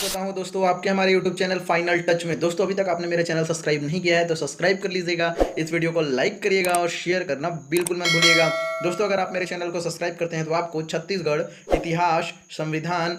करता हूं दोस्तों आपके हमारे YouTube चैनल फाइनल टच में। दोस्तों अभी तक आपने मेरा चैनल सब्सक्राइब नहीं किया है तो सब्सक्राइब कर लीजिएगा, इस वीडियो को लाइक करिएगा और शेयर करना बिल्कुल मत भूलिएगा। दोस्तों अगर आप मेरे चैनल को सब्सक्राइब करते हैं तो आपको छत्तीसगढ़ इतिहास, संविधान,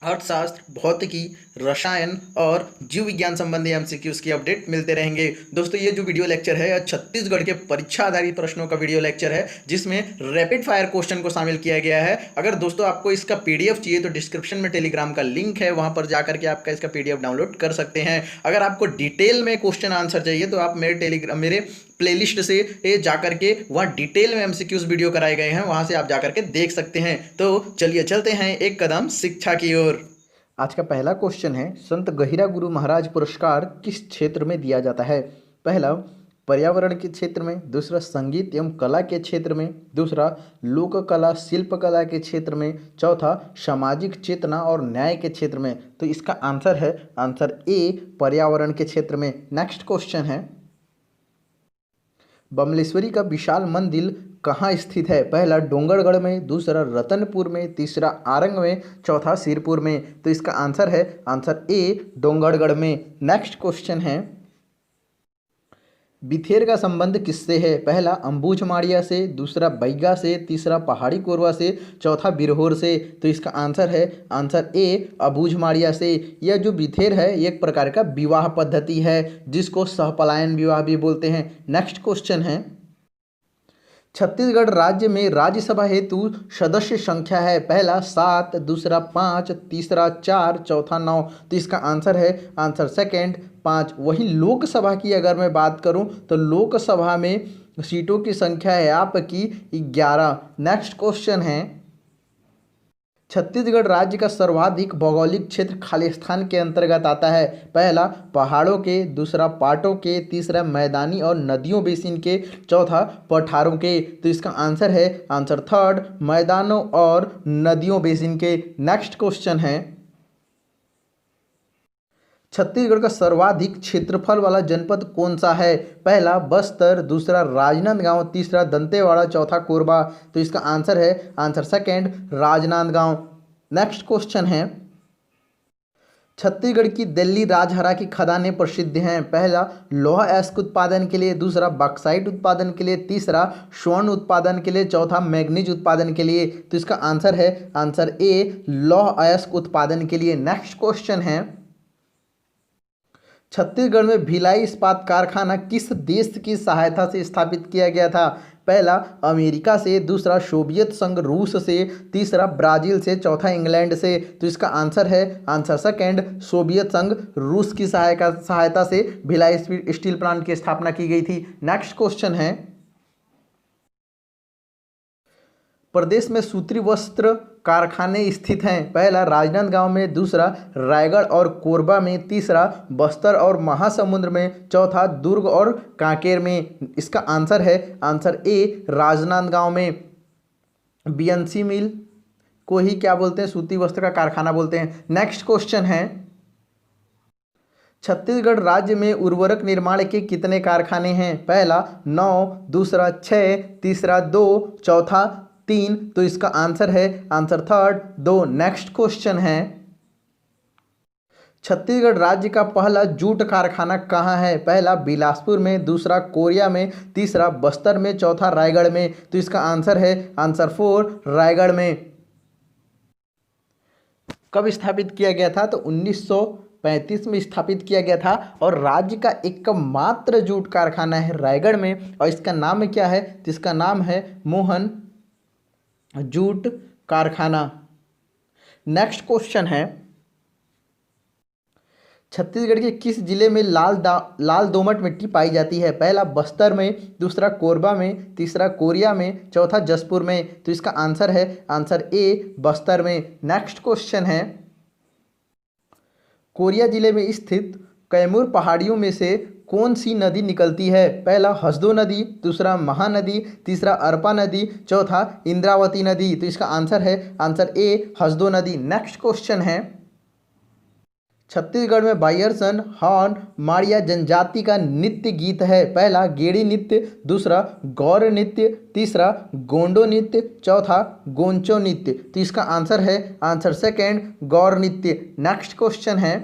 अर्थशास्त्र, भौतिकी, रसायन और जीव विज्ञान संबंधी एमसीक्यूज की अपडेट मिलते रहेंगे। दोस्तों ये जो वीडियो लेक्चर है यह छत्तीसगढ़ के परीक्षा आधारित प्रश्नों का वीडियो लेक्चर है जिसमें रैपिड फायर क्वेश्चन को शामिल किया गया है। अगर दोस्तों आपको इसका पीडीएफ चाहिए तो डिस्क्रिप्शन में टेलीग्राम का लिंक है, वहां पर जाकर के आपका इसका पीडीएफ डाउनलोड कर सकते हैं। अगर आपको डिटेल में क्वेश्चन आंसर चाहिए तो आप मेरे प्लेलिस्ट से जाकर के वहाँ डिटेल में एमसीक्यूज वीडियो कराए गए हैं, वहाँ से आप जाकर के देख सकते हैं। तो चलिए चलते हैं एक कदम शिक्षा की ओर। आज का पहला क्वेश्चन है, संत गहिरा गुरु महाराज पुरस्कार किस क्षेत्र में दिया जाता है? पहला पर्यावरण के क्षेत्र में, दूसरा संगीत एवं कला के क्षेत्र में, दूसरा लोक कला शिल्प कला के क्षेत्र में, चौथा सामाजिक चेतना और न्याय के क्षेत्र में। तो इसका आंसर है आंसर ए, पर्यावरण के क्षेत्र में। नेक्स्ट क्वेश्चन है, बमलेश्वरी का विशाल मंदिर कहाँ स्थित है? पहला डोंगरगढ़ में, दूसरा रतनपुर में, तीसरा आरंग में, चौथा सिरपुर में। तो इसका आंसर है आंसर ए, डोंगरगढ़ में। नेक्स्ट क्वेश्चन है, बिथेर का संबंध किससे है? पहला अंबुझमाड़िया से, दूसरा बैगा से, तीसरा पहाड़ी कोरवा से, चौथा बिरहोर से। तो इसका आंसर है आंसर ए, अबूझमाड़िया से। यह जो बिथेर है एक प्रकार का विवाह पद्धति है जिसको सहपलायन विवाह भी बोलते हैं। नेक्स्ट क्वेश्चन है, छत्तीसगढ़ राज्य में राज्यसभा हेतु सदस्य संख्या है? पहला 7, दूसरा 5, तीसरा 4, चौथा 9। तो इसका आंसर है आंसर सेकंड, 5। वहीं लोकसभा की अगर मैं बात करूं तो लोकसभा में सीटों की संख्या है आपकी 11। नेक्स्ट क्वेश्चन है, छत्तीसगढ़ राज्य का सर्वाधिक भौगोलिक क्षेत्र खालिस्तान के अंतर्गत आता है? पहला पहाड़ों के, दूसरा पाटों के, तीसरा मैदानी और नदियों बेसिन के, चौथा पठारों के। तो इसका आंसर है आंसर थर्ड, मैदानों और नदियों बेसिन के। नेक्स्ट क्वेश्चन है, छत्तीसगढ़ का सर्वाधिक क्षेत्रफल वाला जनपद कौन सा है? पहला बस्तर, दूसरा राजनांदगांव, तीसरा दंतेवाड़ा, चौथा कोरबा। तो इसका आंसर है answer second, Rajnandgaon. Next question है, छत्तीसगढ़ की दिल्ली राजहरा की खदानें प्रसिद्ध हैं? पहला लोहा अयस्क उत्पादन के लिए, दूसरा बॉक्साइट उत्पादन के लिए, तीसरा स्वर्ण उत्पादन के लिए, चौथा मैग्नीज उत्पादन के लिए। तो इसका आंसर है आंसर ए, लौह अयस्क उत्पादन के लिए। नेक्स्ट क्वेश्चन है, छत्तीसगढ़ में भिलाई इस्पात कारखाना किस देश की सहायता से स्थापित किया गया था? पहला अमेरिका से, दूसरा सोवियत संघ रूस से, तीसरा ब्राजील से, चौथा इंग्लैंड से। तो इसका आंसर है आंसर सेकंड, सोवियत संघ रूस की सहायता से भिलाई स्टील प्लांट की स्थापना की गई थी। नेक्स्ट क्वेश्चन है, प्रदेश में सूती वस्त्र कारखाने स्थित हैं? पहला राजनांदगांव में, दूसरा रायगढ़ और कोरबा में, तीसरा बस्तर और महासमुंद में, चौथा दुर्ग और कांकेर में। इसका आंसर है आंसर ए, राजनांदगांव में। बीएनसी मिल को ही क्या बोलते हैं? सूती वस्त्र का कारखाना बोलते हैं। नेक्स्ट क्वेश्चन है, छत्तीसगढ़ राज्य में उर्वरक निर्माण के कितने कारखाने हैं? पहला 9, दूसरा 6, तीसरा 2, चौथा 3। तो इसका आंसर है आंसर थर्ड, 2। नेक्स्ट क्वेश्चन है, छत्तीसगढ़ राज्य का पहला जूट कारखाना कहाँ है? पहला बिलासपुर में, दूसरा कोरिया में, तीसरा बस्तर में, चौथा रायगढ़ में। तो इसका आंसर है आंसर 4, रायगढ़ में। कब स्थापित किया गया था? तो 1935 में स्थापित किया गया था और राज्य का एकमात्र जूट कारखाना है रायगढ़ में। और इसका नाम क्या है? तो इसका नाम है मोहन जूट कारखाना। नेक्स्ट क्वेश्चन है, छत्तीसगढ़ के किस जिले में लाल दोमट मिट्टी पाई जाती है? पहला बस्तर में, दूसरा कोरबा में, तीसरा कोरिया में, चौथा जसपुर में। तो इसका आंसर है आंसर ए, बस्तर में। नेक्स्ट क्वेश्चन है, कोरिया जिले में स्थित कैमूर पहाड़ियों में से कौन सी नदी निकलती है? पहला हसदो नदी, दूसरा महानदी, तीसरा अरपा नदी, चौथा इंद्रावती नदी। तो इसका आंसर है आंसर ए, हसदो नदी। नेक्स्ट क्वेश्चन है, छत्तीसगढ़ में बायरसन हॉर्न माड़िया जनजाति का नृत्य गीत है। पहला गेड़ी नृत्य, दूसरा गौर नृत्य, तीसरा गोंडो नृत्य, चौथा गोंचो नृत्य। तो इसका आंसर है आंसर सेकेंड गौर नृत्य। नेक्स्ट क्वेश्चन है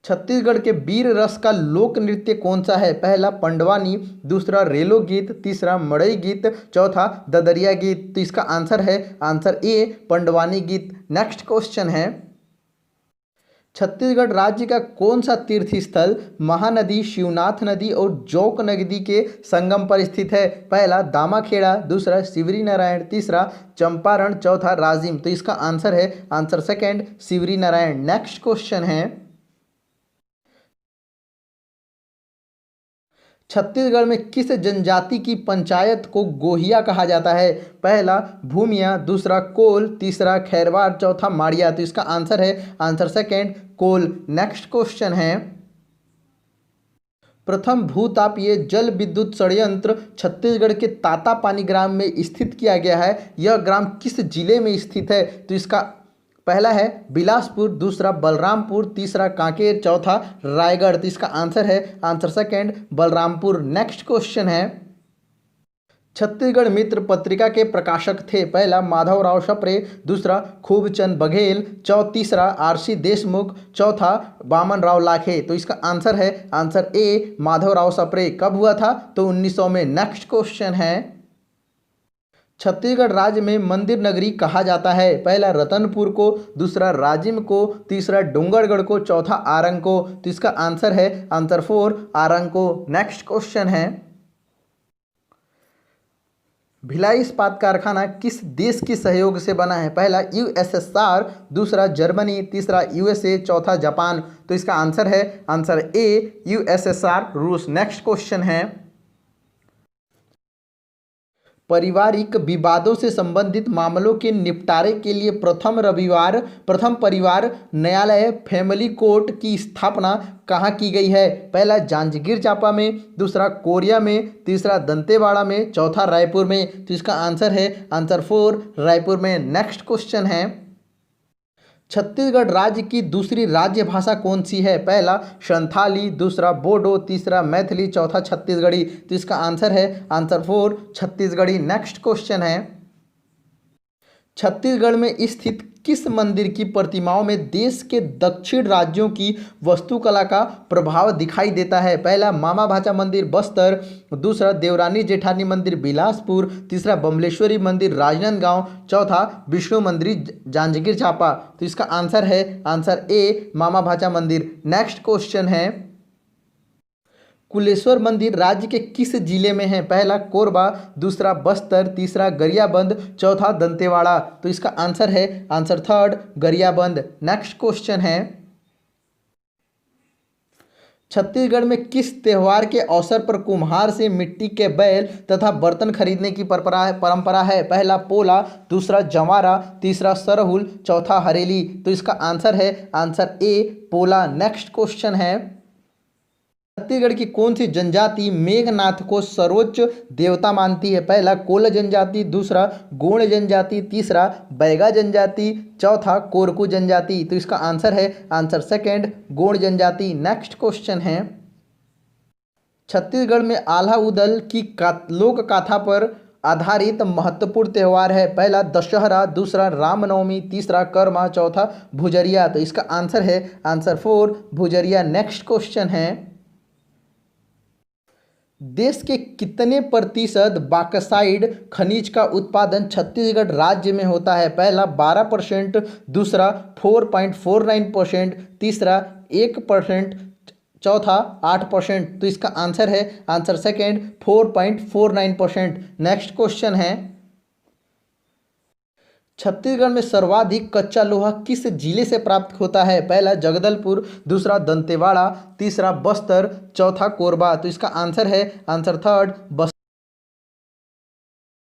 छत्तीसगढ़ के वीर रस का लोक नृत्य कौन सा है? पहला पंडवानी, दूसरा रेलो गीत, तीसरा मड़ई गीत, चौथा ददरिया गीत। तो इसका आंसर है आंसर ए पंडवानी गीत। नेक्स्ट क्वेश्चन है छत्तीसगढ़ राज्य का कौन सा तीर्थ स्थल महानदी, शिवनाथ नदी और जौक नदी के संगम पर स्थित है? पहला दामाखेड़ा, दूसरा शिवरी नारायण, तीसरा चंपारण, चौथा राजिम। तो इसका आंसर है answer second Shivri Narayan. Next question है छत्तीसगढ़ में किस जनजाति की पंचायत को गोहिया कहा जाता है? पहला भूमिया, दूसरा कोल, तीसरा खैरवार, चौथा माड़िया। तो इसका आंसर है आंसर सेकेंड कोल। नेक्स्ट क्वेश्चन है प्रथम भूतापीय जल विद्युत संयंत्र छत्तीसगढ़ के तातापानी ग्राम में स्थित किया गया है। यह ग्राम किस जिले में स्थित है? तो इसका पहला है बिलासपुर, दूसरा बलरामपुर, तीसरा कांकेर, चौथा रायगढ़। तो इसका आंसर है answer second Balrampur. Next question है छत्तीसगढ़ मित्र पत्रिका के प्रकाशक थे। पहला माधवराव सप्रे, दूसरा खूबचंद बघेल, तीसरा आरसी देशमुख, चौथा वामनराव लाखे। तो इसका आंसर है आंसर ए माधवराव सप्रे। कब हुआ था? तो 1900 में। नेक्स्ट क्वेश्चन है छत्तीसगढ़ राज्य में मंदिर नगरी कहा जाता है। पहला रतनपुर को, दूसरा राजिम को, तीसरा डोंगरगढ़ को, चौथा आरंग को। तो इसका आंसर है आंसर 4 आरंग को। नेक्स्ट क्वेश्चन है भिलाई इस्पात कारखाना किस देश के सहयोग से बना है? पहला यूएसएसआर, दूसरा जर्मनी, तीसरा यूएसए, चौथा जापान। तो इसका आंसर है आंसर ए यूएसएसआर रूस। नेक्स्ट क्वेश्चन है पारिवारिक विवादों से संबंधित मामलों के निपटारे के लिए प्रथम परिवार न्यायालय फैमिली कोर्ट की स्थापना कहाँ की गई है? पहला जांजगीर चांपा में, दूसरा कोरिया में, तीसरा दंतेवाड़ा में, चौथा रायपुर में। तो इसका आंसर है आंसर 4 रायपुर में। नेक्स्ट क्वेश्चन है छत्तीसगढ़ राज्य की दूसरी राज्य भाषा कौन सी है? पहला संथाली, दूसरा बोडो, तीसरा मैथिली, चौथा छत्तीसगढ़ी। तो इसका आंसर है आंसर 4 छत्तीसगढ़ी। नेक्स्ट क्वेश्चन है छत्तीसगढ़ में स्थित किस मंदिर की प्रतिमाओं में देश के दक्षिण राज्यों की वास्तुकला का प्रभाव दिखाई देता है? पहला मामा भाचा मंदिर बस्तर, दूसरा देवरानी जेठानी मंदिर बिलासपुर, तीसरा बमलेश्वरी मंदिर राजनांदगांव, चौथा विष्णु मंदिर जांजगीर चांपा। तो इसका आंसर है आंसर ए मामा भाचा मंदिर। नेक्स्ट क्वेश्चन है कुलेश्वर मंदिर राज्य के किस जिले में है? पहला कोरबा, दूसरा बस्तर, तीसरा गरियाबंद, चौथा दंतेवाड़ा। तो इसका आंसर है आंसर 3 गरियाबंद। नेक्स्ट क्वेश्चन है छत्तीसगढ़ में किस त्यौहार के अवसर पर कुम्हार से मिट्टी के बैल तथा बर्तन खरीदने की परंपरा है? पहला पोला, दूसरा जंवारा, तीसरा सरहुल, चौथा हरेली। तो इसका आंसर है answer A Pola. Next question है छत्तीसगढ़ की कौन सी जनजाति मेघनाथ को सर्वोच्च देवता मानती है? पहला कोल जनजाति, दूसरा गोंड जनजाति, तीसरा बैगा जनजाति, चौथा कोरकू जनजाति। तो इसका आंसर है आंसर सेकेंड गोंड जनजाति। नेक्स्ट क्वेश्चन है छत्तीसगढ़ में आल्हा उदल की लोक गाथा पर आधारित महत्वपूर्ण त्यौहार है। पहला दशहरा, दूसरा रामनवमी, तीसरा कर्मा, चौथा भुजरिया। तो इसका आंसर है आंसर 4 भुजरिया। नेक्स्ट क्वेश्चन है देश के कितने प्रतिशत बॉक्साइट खनिज का उत्पादन छत्तीसगढ़ राज्य में होता है? पहला 12%, दूसरा 4.49%, तीसरा 1%, चौथा 8%। तो इसका आंसर है आंसर सेकेंड 4.49%। नेक्स्ट क्वेश्चन है छत्तीसगढ़ में सर्वाधिक कच्चा लोहा किस जिले से प्राप्त होता है? पहला जगदलपुर, दूसरा दंतेवाड़ा, तीसरा बस्तर, चौथा कोरबा। तो इसका आंसर है आंसर 3 बस्तर।